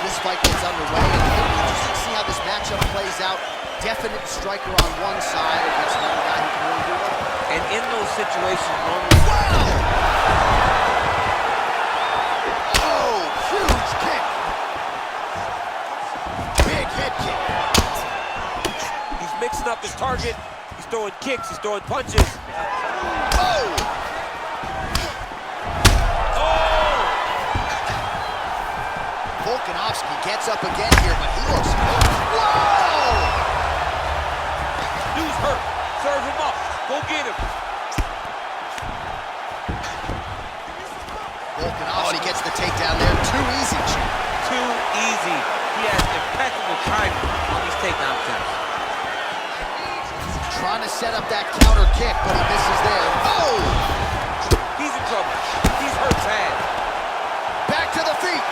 this fight gets underway. And it'll be interesting to see how this matchup plays out. Definite striker on one side against another guy who can really do it. And in those situations, normally... Oh, huge kick. Big head kick. He's mixing up his target. He's throwing kicks, he's throwing punches. Oh! Volkanovski gets up again here, but he looks... Whoa! Dude's hurt. Serve him up. Go get him. Volkanovski gets the takedown there. Too easy, Chief. Too easy. He has impeccable timing on these takedown attempts. Trying to set up that counter kick, but he misses there. Oh! He's in trouble. He's hurt bad. Back to the feet.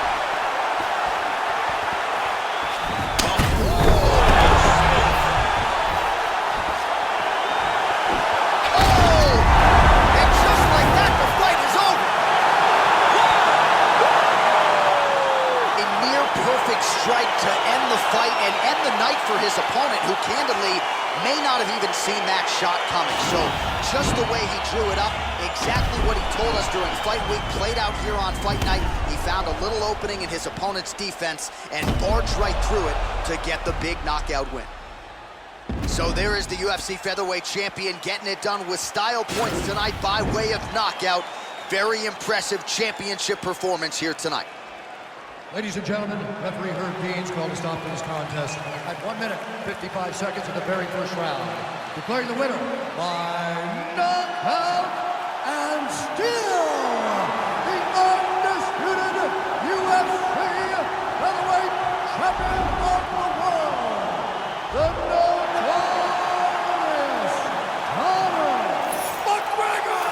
Strike to end the fight and end the night for his opponent, who candidly may not have even seen that shot coming. So just the way he drew it up, exactly what he told us during fight week, played out here on fight night. He found a little opening in his opponent's defense and barged right through it to get the big knockout win. So there is the UFC featherweight champion getting it done with style points tonight by way of knockout. Very impressive championship performance here tonight. Ladies and gentlemen, referee Herb Dean's called a stop to this contest at 1 minute, 55 seconds of the very first round. Declaring the winner by knockout and still the undisputed UFC featherweight champion of the world, the notorious Conor McGregor!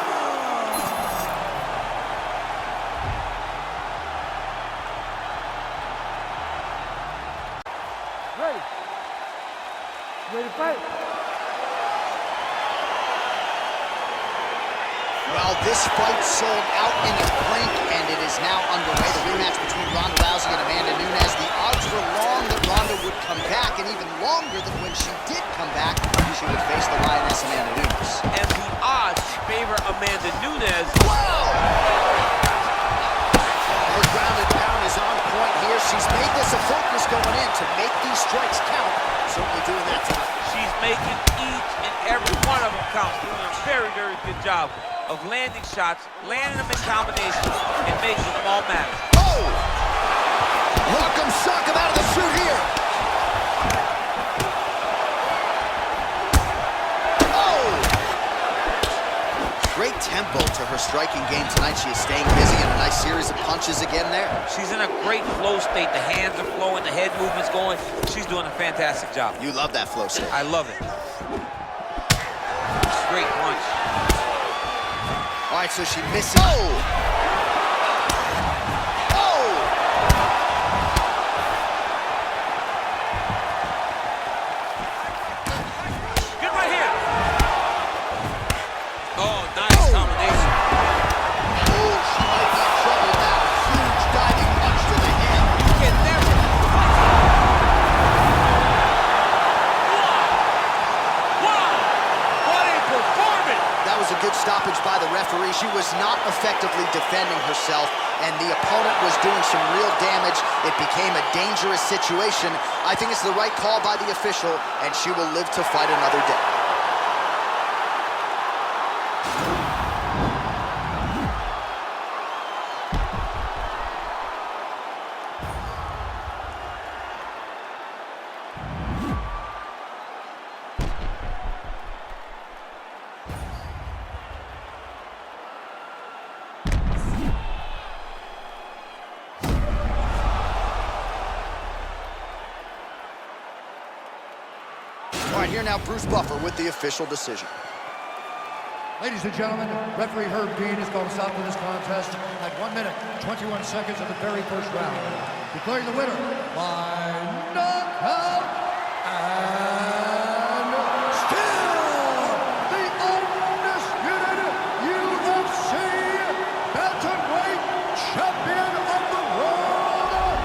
Ready to fight? Well, this fight sold out in a blink, and it is now underway. The rematch between Ronda Rousey and Amanda Nunes. The odds were long that Ronda would come back, and even longer that when she did come back, she would face the Lioness Amanda Nunes. And the odds favor Amanda Nunes. Wow! Her ground and pound is on point here. She's made this a focus going in to make these strikes count. Certainly doing that tonight. She's making each and every one of them count. Doing a very, very good job of landing shots, landing them in combination, and making them all matter. Oh! Rock'em sock'em out of the chute here. Oh! Great tempo to her striking game tonight. She is staying busy, and a nice series of punches again there. She's in a great flow state. The hands are flowing, the head movement's going. She's doing a fantastic job. You love that flow state. I love it. Straight punch. All right, so she misses. Oh! Oh! Good right here. Oh, nice combination. Oh, she might be in trouble now. Huge diving punch to the head. You can never. Wow! What a performance! That was a good stoppage by the referee. She was not effectively defending herself, and the opponent was doing some real damage. It became a dangerous situation. I think it's the right call by the official, and she will live to fight another day. All right, here now Bruce Buffer with the official decision. Ladies and gentlemen, referee Herb Dean has called a stop to this contest at 1 minute, 21 seconds of the very first round. Declaring the winner by knockout and still the undisputed UFC bantamweight champion of the world,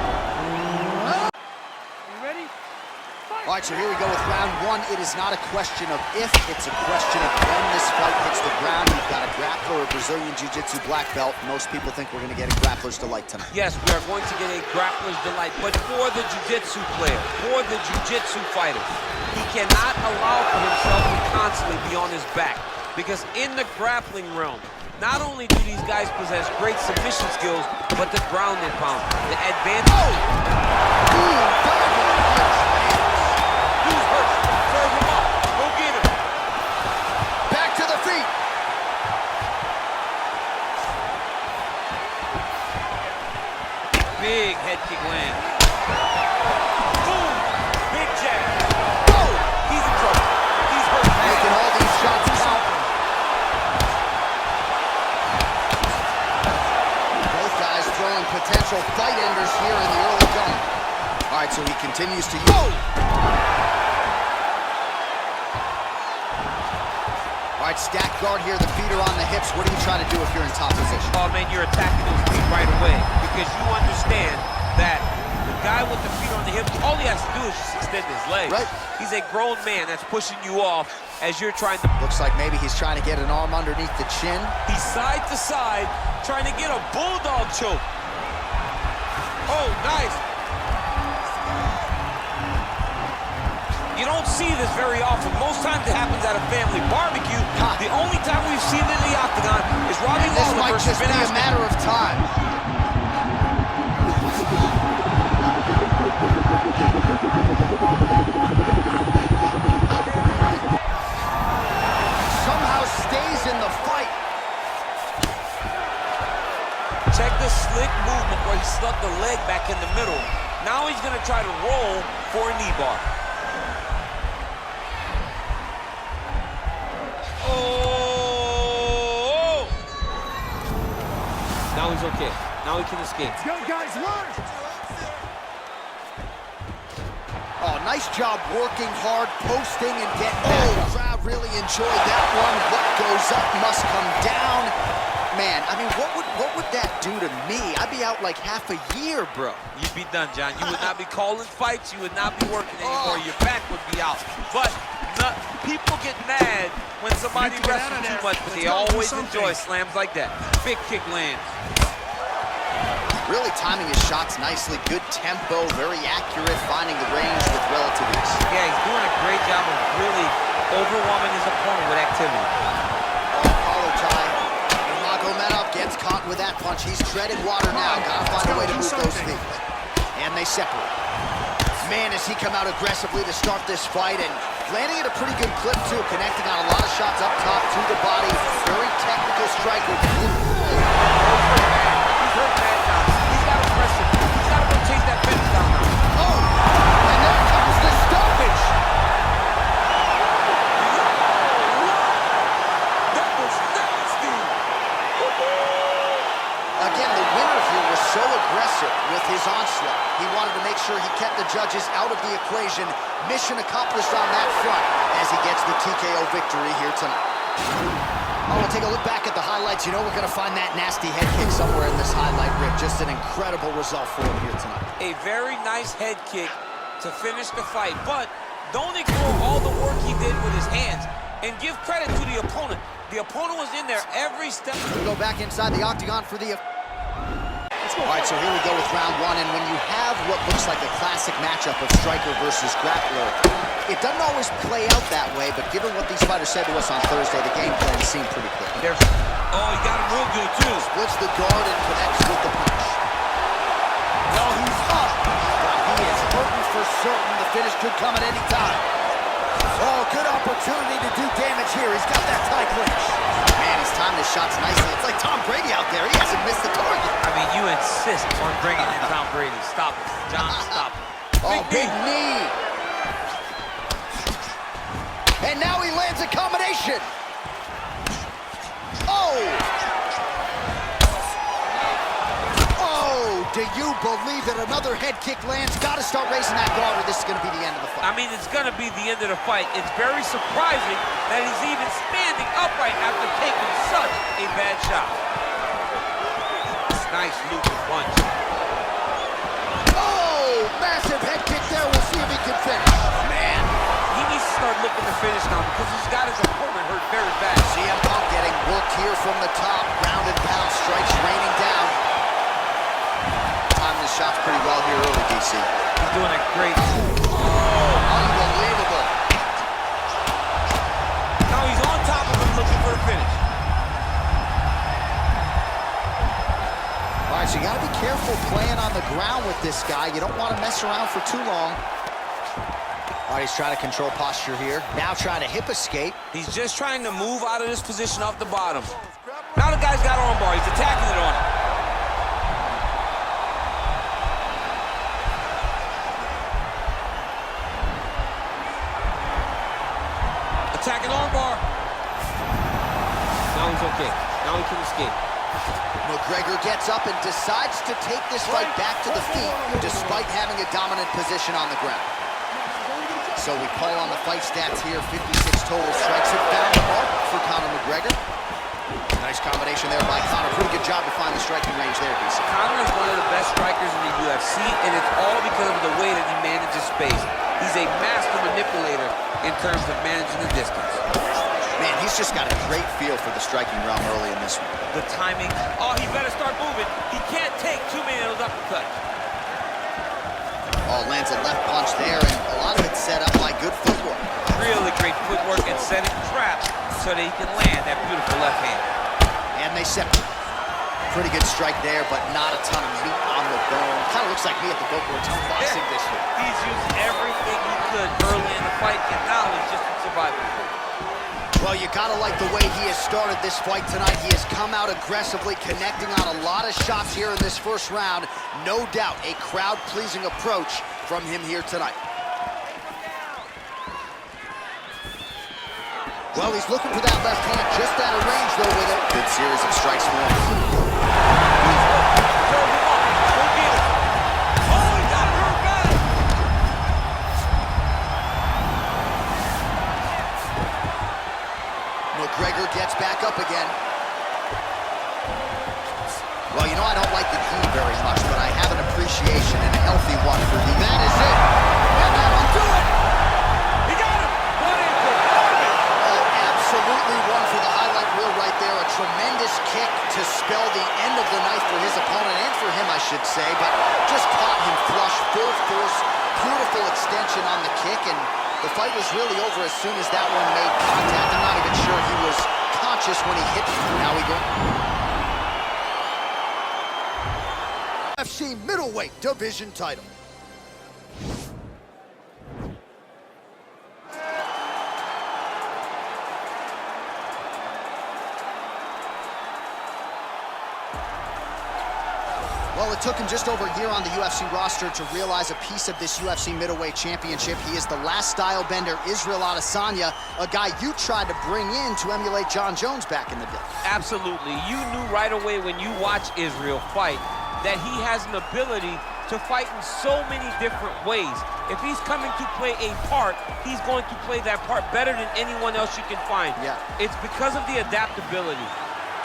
All right, so here we go with round one. It is not a question of if, it's a question of when this fight hits the ground. You've got a grappler, a Brazilian Jiu-Jitsu black belt. Most people think we're going to get a grappler's delight tonight. Yes, we are going to get a grappler's delight, but for the Jiu-Jitsu player, for the Jiu-Jitsu fighter, he cannot allow for himself to constantly be on his back, because in the grappling realm, not only do these guys possess great submission skills, but the ground and pound, the advantage. Who's hurt? Serve him up. Go get him. Back to the feet. Big head kick land. Boom. Big jab. Oh! He's in trouble. He's hurt. Making all these shots count. Both guys throwing potential fight enders here in the early going. All right, so he continues to use. All right, stack guard here, the feet are on the hips. What are you trying to do if you're in top position? Oh, man, you're attacking those feet right away, because you understand that the guy with the feet on the hips, all he has to do is just extend his legs. Right. He's a grown man that's pushing you off as you're trying to... Looks like maybe he's trying to get an arm underneath the chin. He's side to side, trying to get a bulldog choke. Oh, nice. You don't see this very often. Most times it happens at a family barbecue. The only time we've seen it in the octagon is Robbie This Lawler might versus just be Ben a Askren. matter of time. Somehow stays in the fight. Check the slick movement where he stuck the leg back in the middle. Now he's gonna try to roll for a knee bar. Oh! Now he's okay. Now he can escape. Let's go, guys, work! Oh, nice job working hard, posting, and getting back. The crowd really enjoyed that one. What goes up must come down. Man, I mean, what would that do to me? I'd be out like half a year, bro. You'd be done, John. You would not be calling fights. You would not be working anymore. Your back would be out. But people get mad when somebody wrestles too much, but they always enjoy slams like that. Big kick lands. Really timing his shots nicely. Good tempo, very accurate, finding the range with relative ease. Yeah, he's doing a great job of really overwhelming his opponent with activity. Collar tie. Nurmagomedov gets caught with that punch. He's treading water now. Gotta find a way to move those feet. And they separate. Man, has he come out aggressively to start this fight, and landing at a pretty good clip, too. Connecting on a lot of shots up top to the body. Very technical striker. He's hurt bad, John. He's got to press him. He's got to go chase that fence down now. Oh, and there comes the stoppage. That was nasty. Again, the winner here was so aggressive with his onslaught. He wanted to make sure he kept the judges out of the equation. Mission accomplished on that front as he gets the TKO victory here tonight. Oh, we'll take a look back at the highlights. You know we're going to find that nasty head kick somewhere in this highlight rip. Just an incredible result for him here tonight. A very nice head kick to finish the fight, but don't ignore all the work he did with his hands, and give credit to the opponent. The opponent was in there every step. We go back inside the octagon for the... All right, so here we go with round one, and when you have what looks like a classic matchup of striker versus grappler, it doesn't always play out that way, but given what these fighters said to us on Thursday, the game plan seemed pretty clear. Oh, he got him real good, too. Splits the guard and connects with the punch. No, he's up, but he is hurting for certain. The finish could come at any time. Oh, good opportunity to do damage here. He's got that tight clinch. Man, he's timed his shots nicely. It's like Tom Brady out there. He hasn't missed the target. I mean, you insist on bringing in Tom Brady. Stop it. John, stop it. Oh, big knee. And now he lands a combination. Oh! Oh, do you believe that another head kick lands? Got to start raising that guard, or this is going to be the end of the fight. I mean, it's going to be the end of the fight. It's very surprising that he's even standing upright after taking such a bad shot. Nice looping punch. Oh, massive head kick there. We'll see if he can finish. Man, finish now because he's got his opponent hurt very bad. CM Punk getting worked here from the top. Ground and pound strikes raining down. Timing the shots pretty well here early, DC. He's doing a great. Unbelievable. Now he's on top of him looking for the finish. All right, so you got to be careful playing on the ground with this guy. You don't want to mess around for too long. All right, he's trying to control posture here. Now trying to hip escape. He's just trying to move out of this position off the bottom. Now the guy's got armbar. He's attacking it on him. Attacking armbar. Now he's okay. Now he can escape. McGregor gets up and decides to take this fight back to the feet despite having a dominant position on the ground. So we call on the fight stats here. 56 total strikes have found the mark for Conor McGregor. Nice combination there by Conor. Pretty good job to find the striking range there, DC. Conor is one of the best strikers in the UFC, and it's all because of the way that he manages space. He's a master manipulator in terms of managing the distance. Man, he's just got a great feel for the striking realm early in this one. The timing. Oh, he better start moving. He can't take too many of those uppercuts. Oh, lands a left punch there, and a lot of it set up by good footwork. Really great footwork and setting traps so that he can land that beautiful left hand. And they separate. Pretty good strike there, but not a ton of meat on the bone. Kind of looks like me at the Boca Raton boxing this year. He's used everything he could early in the fight, and now he's just in survival. Well, you gotta like the way he has started this fight tonight. He has come out aggressively, connecting on a lot of shots here in this first round. No doubt a crowd-pleasing approach from him here tonight. Well, he's looking for that left hand, just out of range, though, with it. Good series of strikes for him. McGregor gets back up again. Well, you know, I don't like the key very much, but I have an appreciation and a healthy one for the... That is it. And that'll do it. He got him. One ankle. Oh, absolutely one for the highlight reel right there. A tremendous kick to spell the end of the night for his opponent, and for him, I should say, but just caught him flush, full force, beautiful extension on the kick, and the fight was really over as soon as that one made contact. I'm not even sure he was conscious when he hit it. Now we go. UFC middleweight division title. Well, it took him just over a year on the UFC roster to realize a piece of this UFC middleweight championship. He is the last style bender, Israel Adesanya, a guy you tried to bring in to emulate John Jones back in the day. Absolutely. You knew right away when you watch Israel fight that he has an ability to fight in so many different ways. If he's coming to play a part, he's going to play that part better than anyone else you can find. Yeah. It's because of the adaptability.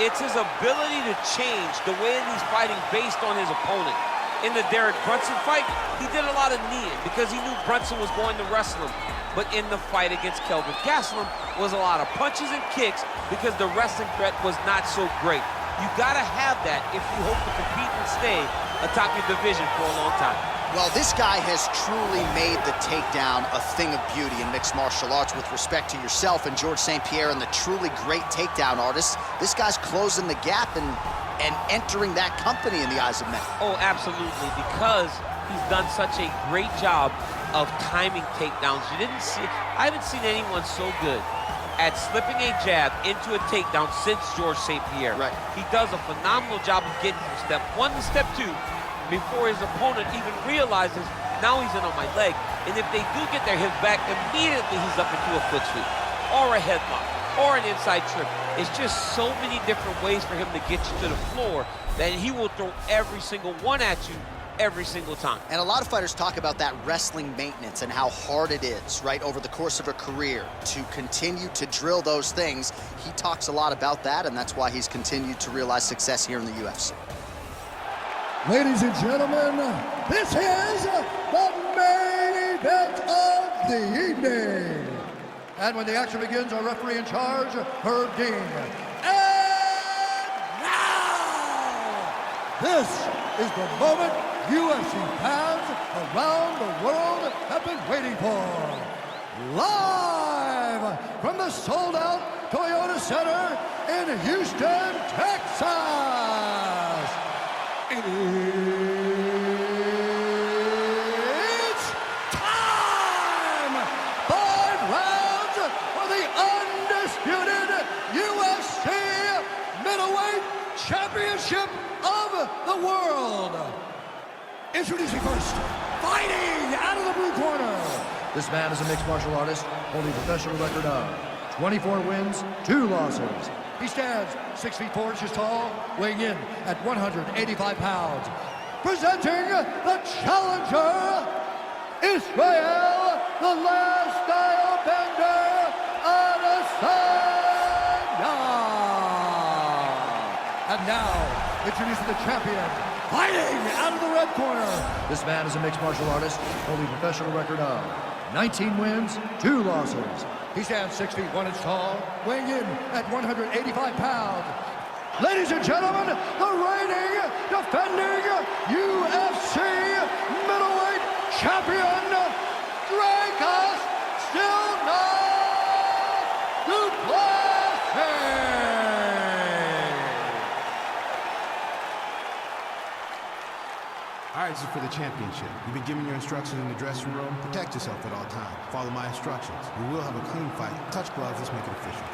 It's his ability to change the way that he's fighting based on his opponent. In the Derek Brunson fight, he did a lot of kneeing because he knew Brunson was going to wrestle him. But in the fight against Kelvin Gastelum was a lot of punches and kicks because the wrestling threat was not so great. You gotta have that if you hope to compete and stay atop your division for a long time. Well, this guy has truly made the takedown a thing of beauty in mixed martial arts. With respect to yourself and George St. Pierre and the truly great takedown artists, this guy's closing the gap and entering that company in the eyes of many. Oh, absolutely, because he's done such a great job of timing takedowns. I haven't seen anyone so good at slipping a jab into a takedown since George St. Pierre. Right. He does a phenomenal job of getting from step one to step two before his opponent even realizes, now he's in on my leg. And if they do get their hips back, immediately he's up into a foot sweep, or a headlock, or an inside trip. It's just so many different ways for him to get you to the floor that he will throw every single one at you every single time. And a lot of fighters talk about that wrestling maintenance and how hard it is, right, over the course of a career to continue to drill those things. He talks a lot about that, and that's why he's continued to realize success here in the UFC. Ladies and gentlemen, this is the main event of the evening. And when the action begins, our referee in charge, Herb Dean. And now, this is the moment UFC fans around the world have been waiting for. Live from the sold-out Toyota Center in Houston, Texas. It's time! 5 rounds for the undisputed UFC Middleweight Championship of the World. Introducing first, fighting out of the blue corner. This man is a mixed martial artist holding a professional record of 24 wins, 2 losses. He stands 6 feet 4 inches tall, weighing in at 185 pounds. Presenting the challenger, Israel, the last style bender, Adesanya. And now, introducing the champion, fighting out of the red corner. This man is a mixed martial artist holding a professional record of 19 wins, 2 losses. He stands 6 feet 1 inch tall, weighing in at 185 pounds. Ladies and gentlemen, the reigning, defending UFC middleweight champion, Dricus Still Not Duplessis. All right, this is for the championship. You've been given your instructions in the dressing room. Protect yourself at all times. Follow my instructions. We will have a clean fight. Touch gloves. Let's make it official.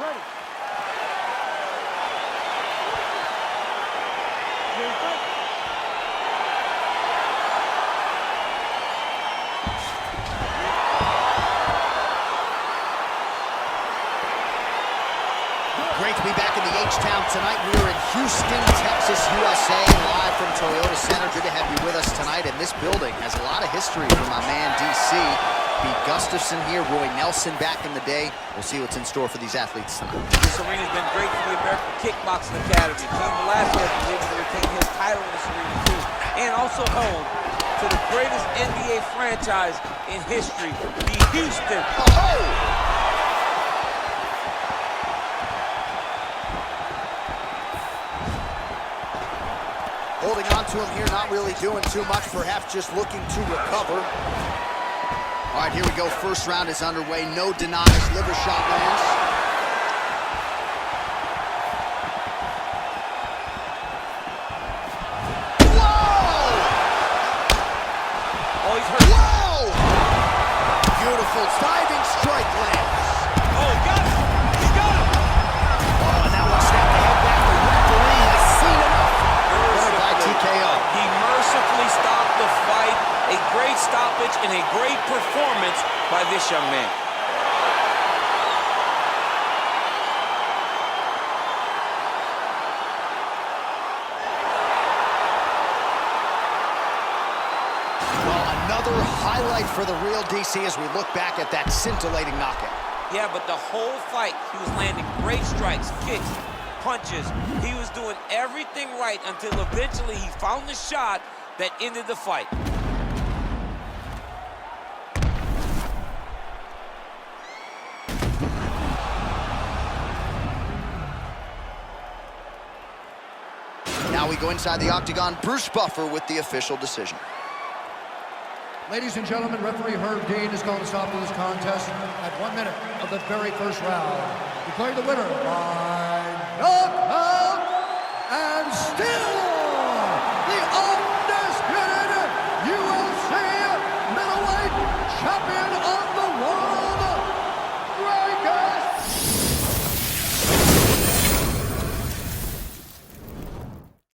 Ready. Great to be back in the H-Town tonight. We are in Houston, Texas, USA, live from Toyota Center. Good to have you with us tonight. And this building has a lot of history for my man, DC. Pete Gustafson here, Roy Nelson back in the day. We'll see what's in store for these athletes tonight. This arena's been great for the American Kickboxing Academy. King Velasquez was able to retain his title in this arena too. And also home to the greatest NBA franchise in history, the Houston. Holding on to him here, not really doing too much, perhaps just looking to recover. All right, here we go. First round is underway. No denying his liver shot lands. Whoa! Oh, he's hurt. Whoa! Beautiful diving strike lands. Oh, he got him. He got him. Oh, and that one snapped the head back. The referee has seen enough. By TKO. He mercifully stopped the fight. A great stoppage and a great performance by this young man. Well, another highlight for the real DC as we look back at that scintillating knockout. Yeah, but the whole fight, he was landing great strikes, kicks, punches. He was doing everything right until eventually he found the shot that ended the fight. Now we go inside the octagon. Bruce Buffer with the official decision. Ladies and gentlemen, referee Herb Dean is going to stop this contest at 1 minute of the very first round. Declaring the winner by knockout and still